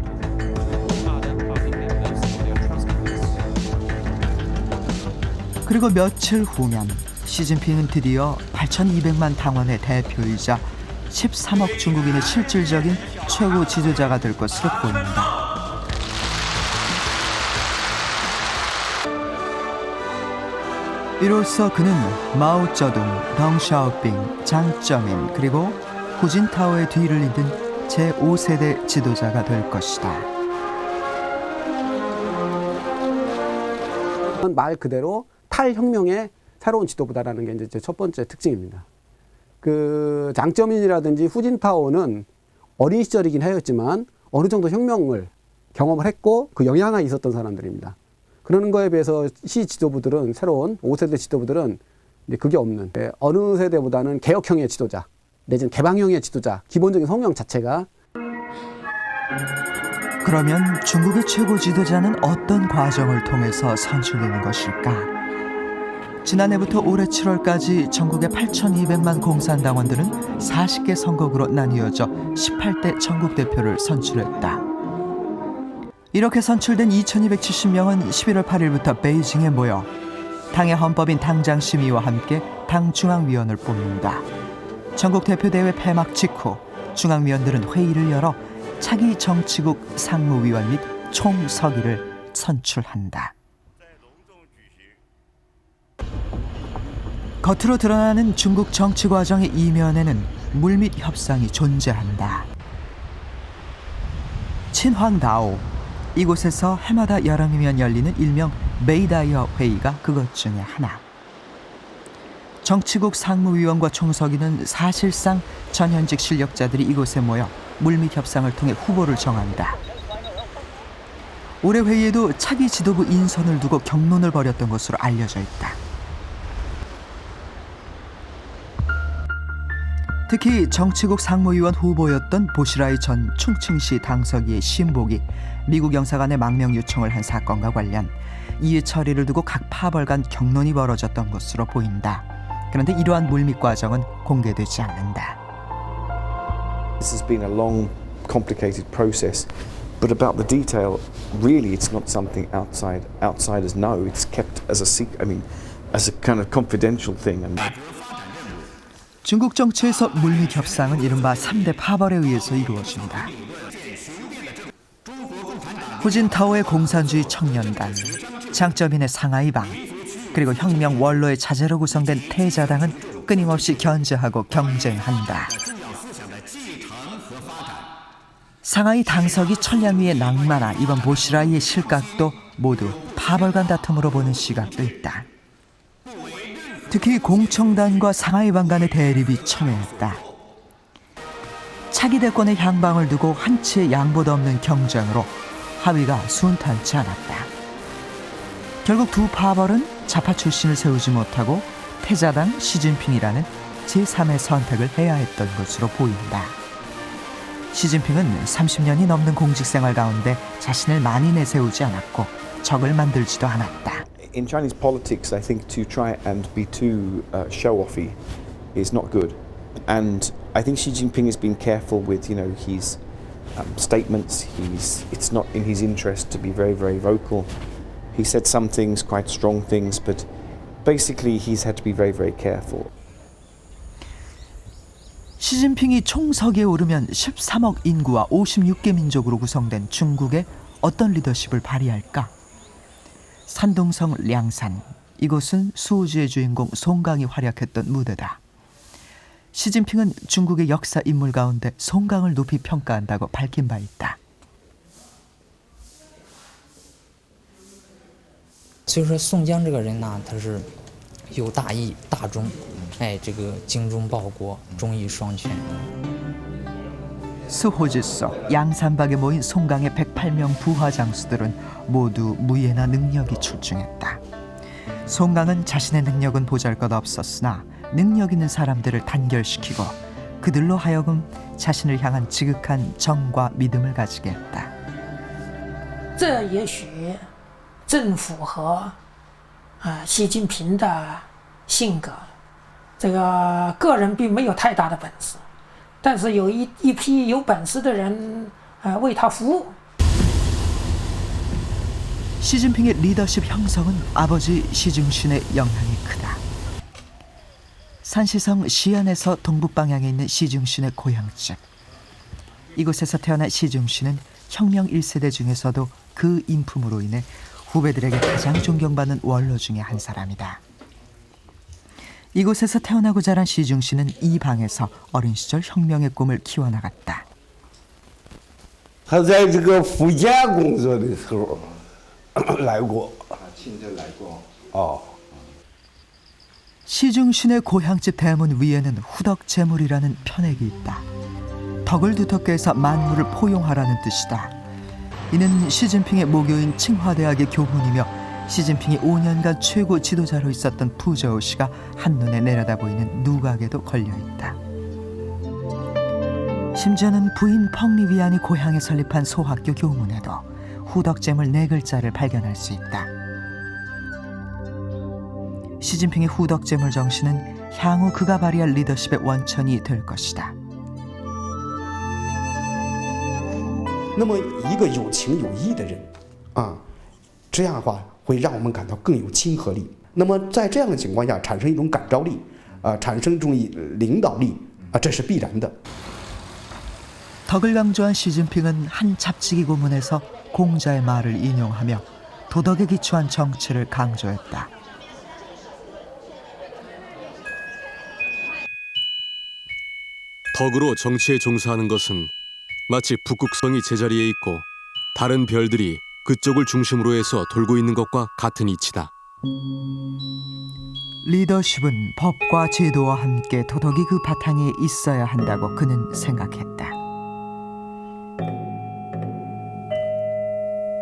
그리고 며칠 후면 시진핑은 드디어 8,200만 당원의 대표이자 13억 중국인의 실질적인 최고 지도자가 될 것으로 보인다. 이로써 그는 마오쩌둥, 덩샤오핑, 장쩌민 그리고 후진타오의 뒤를 잇은 제5세대 지도자가 될 것이다. 말 그대로 탈혁명의 새로운 지도부다라는 게 이제 첫 번째 특징입니다. 그 장쩌민이라든지 후진타오는 어린 시절이긴 하였지만 어느 정도 혁명을 경험을 했고 그 영향이 있었던 사람들입니다. 그러는 거에 비해서 시 지도부들은 새로운 5세대 지도부들은 이제 그게 없는 어느 세대보다는 개혁형의 지도자 내지는 개방형의 지도자 기본적인 성명 자체가. 그러면 중국의 최고 지도자는 어떤 과정을 통해서 선출되는 것일까? 지난해부터 올해 7월까지 전국의 8,200만 공산당원들은 40개 선거구로 나뉘어져 18대 전국대표를 선출했다. 이렇게 선출된 2270명은 11월 8일부터 베이징에 모여 당의 헌법인 당장심의와 함께 당 중앙위원을 뽑는다. 전국 대표대회 폐막 직후 중앙위원들은 회의를 열어 차기 정치국 상무위원 및 총서기를 선출한다. 겉으로 드러나는 중국 정치 과정의 이면에는 물밑 협상이 존재한다. 친황다오, 이곳에서 해마다 여름이면 열리는 일명 메이다이어 회의가 그것 중에 하나. 정치국 상무위원과 총서기는 사실상 전현직 실력자들이 이곳에 모여 물밑 협상을 통해 후보를 정한다. 올해 회의에도 차기 지도부 인선을 두고 격론을 벌였던 것으로 알려져 있다. 특히 정치국 상무위원 후보였던 보시라이 전 충칭시 당서기의 신복이 미국 영사관에 망명 요청을 한 사건과 관련 이의 처리를 두고 각 파벌 간 격론이 벌어졌던 것으로 보인다. 그런데 이러한 물밑 과정은 공개되지 않는다. This has been a long, complicated process, but about the detail, really, it's not something outsiders know. It's kept as a secret. I mean, as a kind of confidential thing. 중국 정치에서 물밑 협상은 이른바 3대 파벌에 의해서 이루어진다. 후진타오의 공산주의 청년단, 장쩌민의 상하이방, 그리고 혁명 원로의 자제로 구성된 태자당은 끊임없이 견제하고 경쟁한다. 상하이 당석이 천량 위의 낭만아 이번 보시라이의 실각도 모두 파벌 간 다툼으로 보는 시각도 있다. 특히 공청단과 상하이방 간의 대립이 첨예했다. 차기 대권의 향방을 두고 한치의 양보도 없는 경쟁으로 하위가 순탄치 않았다. 결국 두 파벌은 좌파 출신을 세우지 못하고 태자당 시진핑이라는 제3의 선택을 해야 했던 것으로 보인다. 시진핑은 30년이 넘는 공직생활 가운데 자신을 많이 내세우지 않았고 적을 만들지도 않았다. In Chinese politics, I think to try and be too show-offy is not good. And I think Xi Jinping has been careful with, his statements. It's not in his interest to be very, very vocal. He said some things, quite strong things, but basically he's had to be very, very careful. 시진핑이 총서기에 오르면 13억 인구와 56개 민족으로 구성된 중국의 어떤 리더십을 발휘할까? 산둥성 량산, 이곳은 수호지의 주인공 송강이 활약했던 무대다. 시진핑은 중국의 역사 인물 가운데 송강을 높이 평가한다고 밝힌 바 있다. 所以说宋江这个人呢，他是有大义大忠，这个精忠报国，忠义双全。 수호지서 양산박에 모인 송강의 108명 부하 장수들은 모두 무예나 능력이 출중했다. 송강은 자신의 능력은 보잘것없었으나 능력 있는 사람들을 단결시키고 그들로 하여금 자신을 향한 지극한 정과 믿음을 가지게 했다. 这也许正符合习近平的性格。这个个人并没有太大的本事，但是有一批有本事的人为他服务。 시진핑의 리더십 형성은 아버지 시중신의 영향이 크다. 산시성 시안에서 동북방향에 있는 시중신의 고향집. 이곳에서 태어난 시중신은 혁명 1세대 중에서도 그 인품으로 인해 후배들에게 가장 존경받는 원로 중에 한 사람이다. 이곳에서 태어나고 자란 시중신은 이 방에서 어린 시절 혁명의 꿈을 키워나갔다. 他在这个福建工作的时候来过，亲自来过。 시중신의 고향집 대문 위에는 후덕 제물이라는 편액이 있다. 덕을 두텁게 해서 만물을 포용하라는 뜻이다. 이는 시진핑의 모교인 칭화대학의 교훈이며 시진핑이 5년간 최고 지도자로 있었던 푸저우 씨가 한눈에 내려다보이는 누각에도 걸려있다. 심지어는 부인 펑리위안이 고향에 설립한 소학교 교문에도 후덕제물 4글자를 발견할 수 있다. 시진핑의 후덕제물 정신은 향후 그가 발휘할 리더십의 원천이 될 것이다. 那么一个有情有义的人，这样的话会让我们感到更有亲和力。那么在这样的情况下，产生一种感召力，产生一种领导力，这是必然的。 덕을 강조한 시진핑은 한 잡지기 고문에서 공자의 말을 인용하며 도덕에 기초한 정치를 강조했다. 덕으로 정치에 종사하는 것은 마치 북극성이 제자리에 있고 다른 별들이 그쪽을 중심으로 해서 돌고 있는 것과 같은 이치다. 리더십은 법과 제도와 함께 도덕이 그 바탕에 있어야 한다고 그는 생각했다.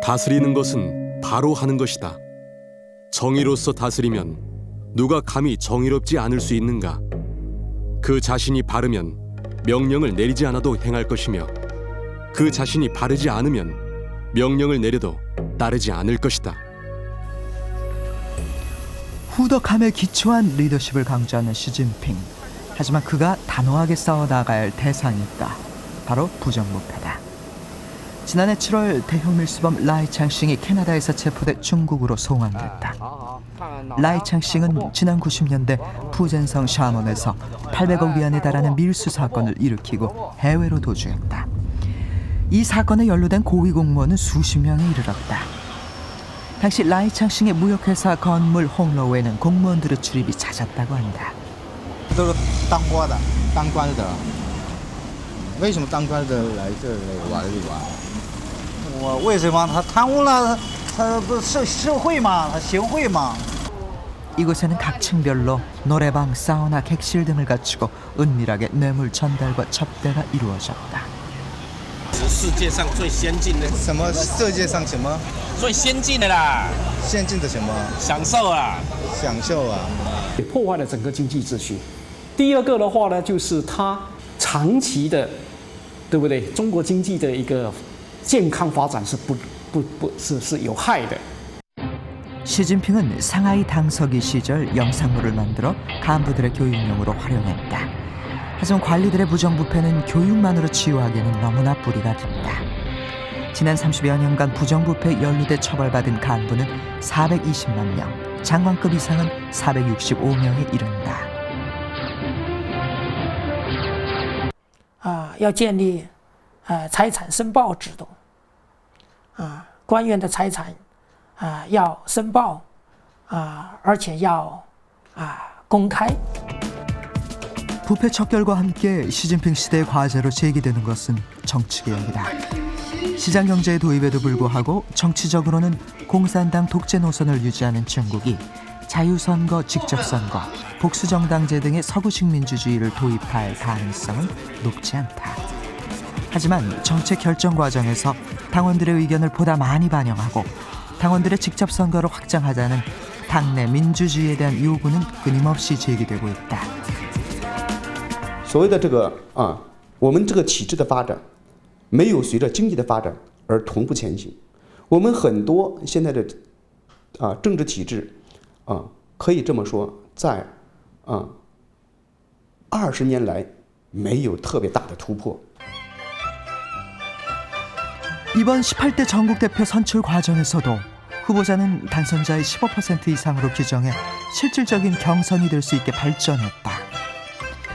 다스리는 것은 바로 하는 것이다. 정의로서 다스리면 누가 감히 정의롭지 않을 수 있는가? 그 자신이 바르면 명령을 내리지 않아도 행할 것이며 그 자신이 바르지 않으면 명령을 내려도 따르지 않을 것이다. 후덕함에 기초한 리더십을 강조하는 시진핑. 하지만 그가 단호하게 싸워나가야 할 대상이 있다. 바로 부정부패다. 지난해 7월 대형 밀수범 라이창싱이 캐나다에서 체포돼 중국으로 송환됐다. 라이창싱은 지난 90년대 푸젠성 샤먼에서 800억 위안에 달하는 밀수 사건을 일으키고 해외로 도주했다. 이 사건에 연루된 고위 공무원은 수십 명에 이르렀다. 당시 라이창싱의 무역회사 건물 홍로에는 공무원들의 출입이 잦았다고 한다. 都是当官的，当官的。为什么当官的来这玩一玩？我为什么他贪污了？他不是社会嘛，他行贿嘛。 이곳에는 각 층별로 노래방, 사우나, 객실 등을 갖추고 은밀하게 뇌물 전달과 접대가 이루어졌다. 世界上最先进的什么？世界上什么？最先进的啦！先进的什么？享受啊！享受啊！破坏了整个经济秩序。第二个的话呢，就是它长期的，对不对？中国经济的一个健康发展是是有害的。 시진핑은 상하이 당서기 시절 영상물을 만들어 간부들의 교육용으로 활용했다. 하지만 관리들의 부정부패는 교육만으로 치유하기에는 너무나 뿌리가 깊다. 지난 30여 년간 부정부패 연루돼 처벌받은 간부는 420만 명, 장관급 이상은 465명에 이른다. 要建立财产申报制度，官员的财产要申报，而且要公开。 부패 척결과 함께 시진핑 시대의 과제로 제기되는 것은 정치개혁이다. 시장경제의 도입에도 불구하고 정치적으로는 공산당 독재 노선을 유지하는 중국이 자유선거, 직접선거, 복수정당제 등의 서구식 민주주의를 도입할 가능성은 높지 않다. 하지만 정책 결정 과정에서 당원들의 의견을 보다 많이 반영하고 당원들의 직접선거를 확장하자는 당내 민주주의에 대한 요구는 끊임없이 제기되고 있다. 所谓的这个我们这个体制的发展，没有随着经济的发展而同步前行。我们很多现在的政治体制可以这么说，在20年来没有特别大的突破。 이번 18대 전국대표 선출 과정에서도 후보자는 당선자의 15% 이상으로 규정해 실질적인 경선이 될 수 있게 발전했다.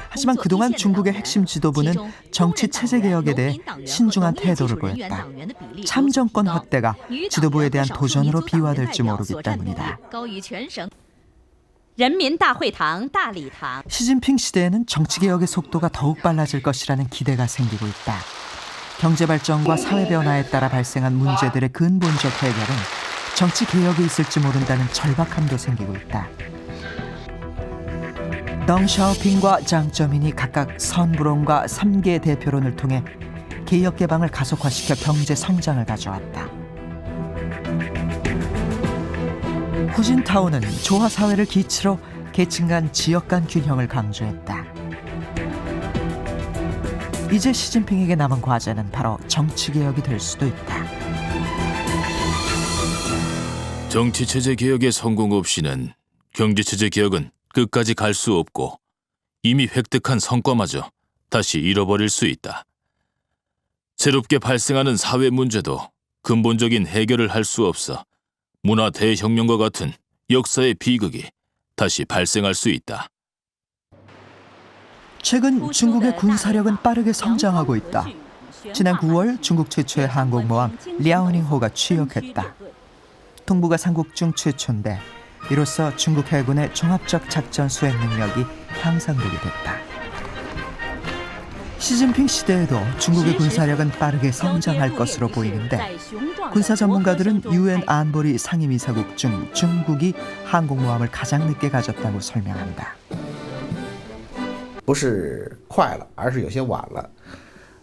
하지만 그동안 중국의 핵심 지도부는 정치 체제 개혁에 대해 신중한 태도를 보였다. 참정권 확대가 지도부에 대한 도전으로 비화될지 모르기 때문이다. 시진핑 시대에는 정치 개혁의 속도가 더욱 빨라질 것이라는 기대가 생기고 있다. 경제 발전과 사회 변화에 따라 발생한 문제들의 근본적 해결은 정치 개혁에 있을지 모른다는 절박함도 생기고 있다. 덩 샤오핑과 장 쩌민이 각각 선구론과 3개 대표론을 통해 개혁 개방을 가속화시켜 경제 성장을 가져왔다. 후진타오는 조화 사회를 기치로 계층 간 지역 간 균형을 강조했다. 이제 시진핑에게 남은 과제는 바로 정치 개혁이 될 수도 있다. 정치체제 개혁의 성공 없이는 경제체제 개혁은 끝까지 갈 수 없고 이미 획득한 성과마저 다시 잃어버릴 수 있다. 새롭게 발생하는 사회 문제도 근본적인 해결을 할 수 없어 문화 대혁명과 같은 역사의 비극이 다시 발생할 수 있다. 최근 중국의 군사력은 빠르게 성장하고 있다. 지난 9월 중국 최초의 항공모함 랴오닝호가 취역했다. 동북아 삼국 중 최초인데 이로써 중국 해군의 종합적 작전 수행 능력이 향상되게 됐다. 시진핑 시대에도 중국의 군사력은 빠르게 성장할 것으로 보이는데 군사 전문가들은 UN 안보리 상임이사국 중 중국이 항공모함을 가장 늦게 가졌다고 설명한다. 不是快了，而是有些晚了。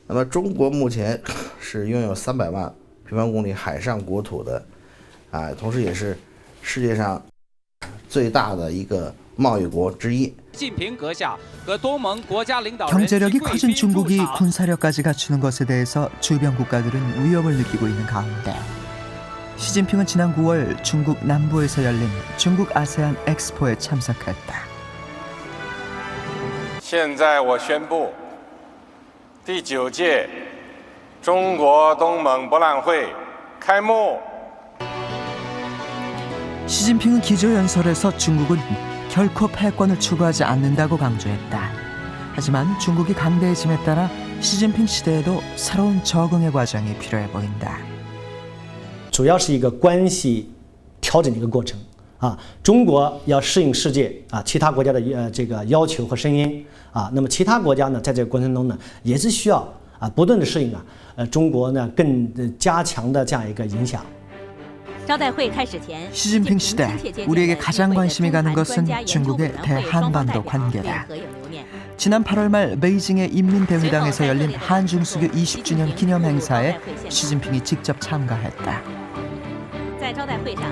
那么中国目前是拥有300万平方公里海上国土的，同时也是世界上最大的一个贸易国之一。 경제력이 커진 중국이 군사력까지 갖추는 것에 대해서 주변 국가들은 위협을 느끼고 있는 가운데 시진핑은 지난 9월 중국 남부에서 열린 중국 아세안 엑스포에 참석했다. 现在我宣布，第9届中国东盟博览会开幕。 시진핑은 기조연설에서 중국은 결코 패권을 추구하지 않는다고 강조했다. 하지만 중국이 강대해짐에 따라 시진핑 시대에도 새로운 적응의 과정이 필요해 보인다. 主要是一个关系调整的一个过程啊，中国要适应世界啊，其他国家的这个要求和声音啊，那么其他国家呢，在这个过程中呢，也是需要啊不断的适应啊，中国呢更加强的这样一个影响。 시진핑 시대 우리에게 가장 관심이 가는 것은 중국의 대한반도 관계다. 지난 8월 말 베이징의 인민대회당에서 열린 한중수교 20주년 기념 행사에 시진핑이 직접 참가했다.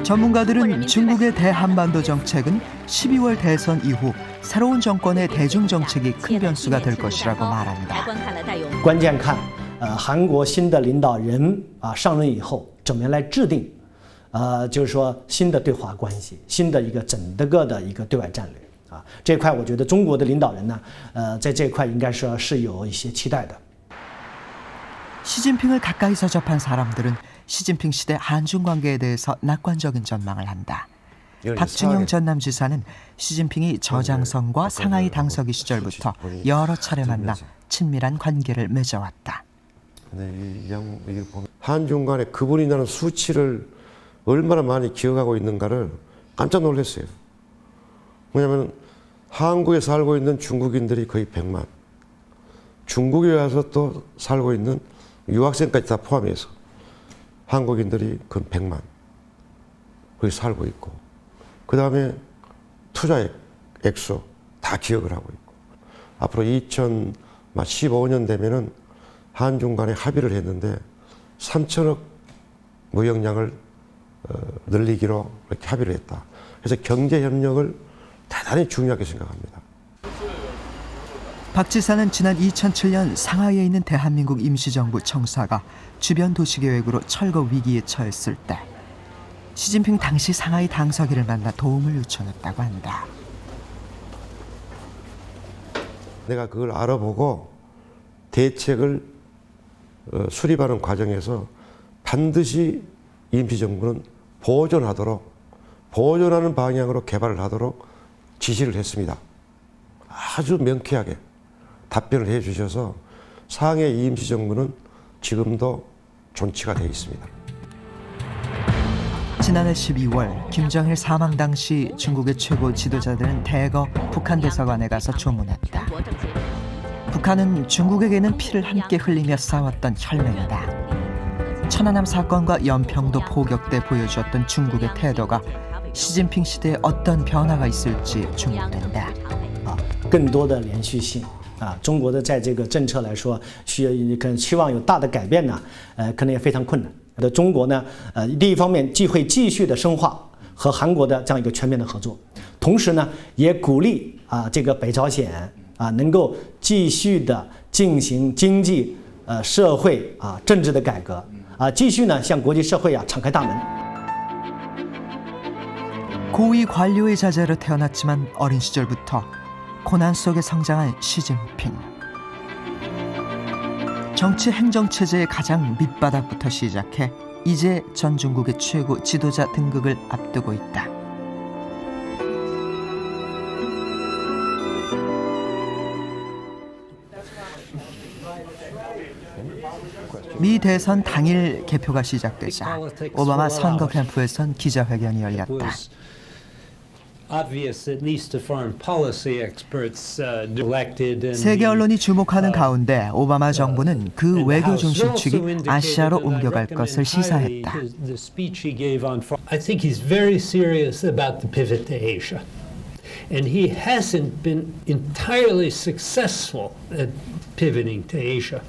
전문가들은 중국의 대한반도 정책은 12월 대선 이후 새로운 정권의 대중 정책이 큰 변수가 될 것이라고 말한다. 关键看韩国新的领导人啊上任以后怎么样来制定。 就是说新的对华关系，新的一个整个的一个对外战略啊，这块我觉得中国的领导人呢，在这块应该说是有一些期待的。 시진핑을 가까이서 접한 사람들은 시진핑 시대 한중 관계에 대해서 낙관적인 전망을 한다. 박준영 전남지사는 시진핑이 저장성과 상하이 당서기 시절부터 여러 차례 만나 친밀한 관계를 맺어왔다. 한중 간에 그분이 나는 수치를 얼마나 많이 기억하고 있는가를 깜짝 놀랐어요. 왜냐하면 한국에 살고 있는 중국인들이 거의 100만, 중국에 와서 또 살고 있는 유학생까지 다 포함해서 한국인들이 그 100만 거기 살고 있고, 그 다음에 투자액, 액수 다 기억을 하고 있고, 앞으로 2015년 되면은 한중 간에 합의를 했는데 3천억 무역량을 늘리기로 이렇게 합의를 했다. 그래서 경제 협력을 대단히 중요하게 생각합니다. 박 지사는 지난 2007년 상하이에 있는 대한민국 임시정부 청사가 주변 도시계획으로 철거 위기에 처했을 때 시진핑 당시 상하이 당서기를 만나 도움을 요청했다고 한다. 내가 그걸 알아보고 대책을 수립하는 과정에서 반드시 임시정부는 보존하는 방향으로 개발을 하도록 지시를 했습니다. 아주 명쾌하게 답변을 해 주셔서 상해 임시정부는 지금도 존치가 되어 있습니다. 지난해 12월 김정일 사망 당시 중국의 최고 지도자들은 대거 북한 대사관에 가서 조문했다. 북한은 중국에게는 피를 함께 흘리며 싸웠던 혈맹이다. 천안함 사건과 연평도 포격 때 보여주었던 중국의 태도가 시진핑 시대에 어떤 변화가 있을지 주목된다. 更多的连续性啊，中国的在这个政策来说，期望有大的改变呢，可能也非常困难。中国呢，第一方面既会继续的深化和韩国的这样一个全面的合作，同时呢，也鼓励这个北朝鲜能够继续的进行经济、社会政治的改革。 继续呢向国际社会敞开大门。 고위 관료의 자제로 태어났지만 어린 시절부터 고난 속에 성장한 시진핑. 정치 행정체제의 가장 밑바닥부터 시작해 이제 전 중국의 최고 지도자 등극을 앞두고 있다. 미 대선 당일 개표가 시작되자 오바마 선거 캠프에선 기자회견이 열렸다. 세계 언론이 주목하는 가운데 오바마 정부는 그 외교 중심축이 아시아로 옮겨갈 것을 시사했다. I think he's very serious about the pivot to Asia. And he hasn't been entirely successful at pivoting to Asia.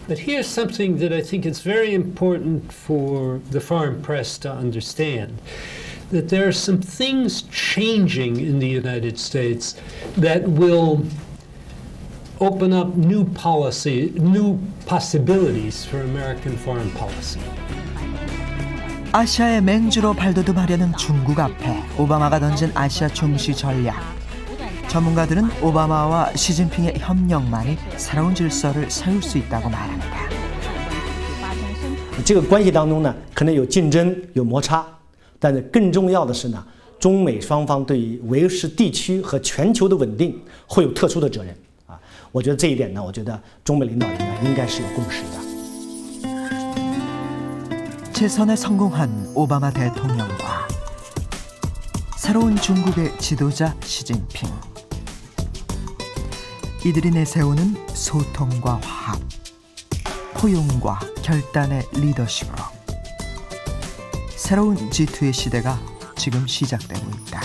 But here's something that I think is very important for the foreign press to understand, that there are some things changing in the United States that will open up new policy, new possibilities for American foreign policy. 아시아의 맹주로 발돋움하려는 중국 앞에 오바마가 던진 아시아 중시 전략. 전문가들은 오바마와 시진핑의 협력만이 새로운 질서를 세울 수 있다고 말합니다. 这个关系当中呢，可能有竞争、有摩擦，但是更重要的是呢，中美双方对于维持地区和全球的稳定会有特殊的责任啊。我觉得这一点呢，我觉得中美领导人呢应该是有共识的。 재선에 성공한 오바마 대통령과 새로운 중국의 지도자 시진핑. 이들이 내세우는 소통과 화합, 포용과 결단의 리더십으로 새로운 G2의 시대가 지금 시작되고 있다.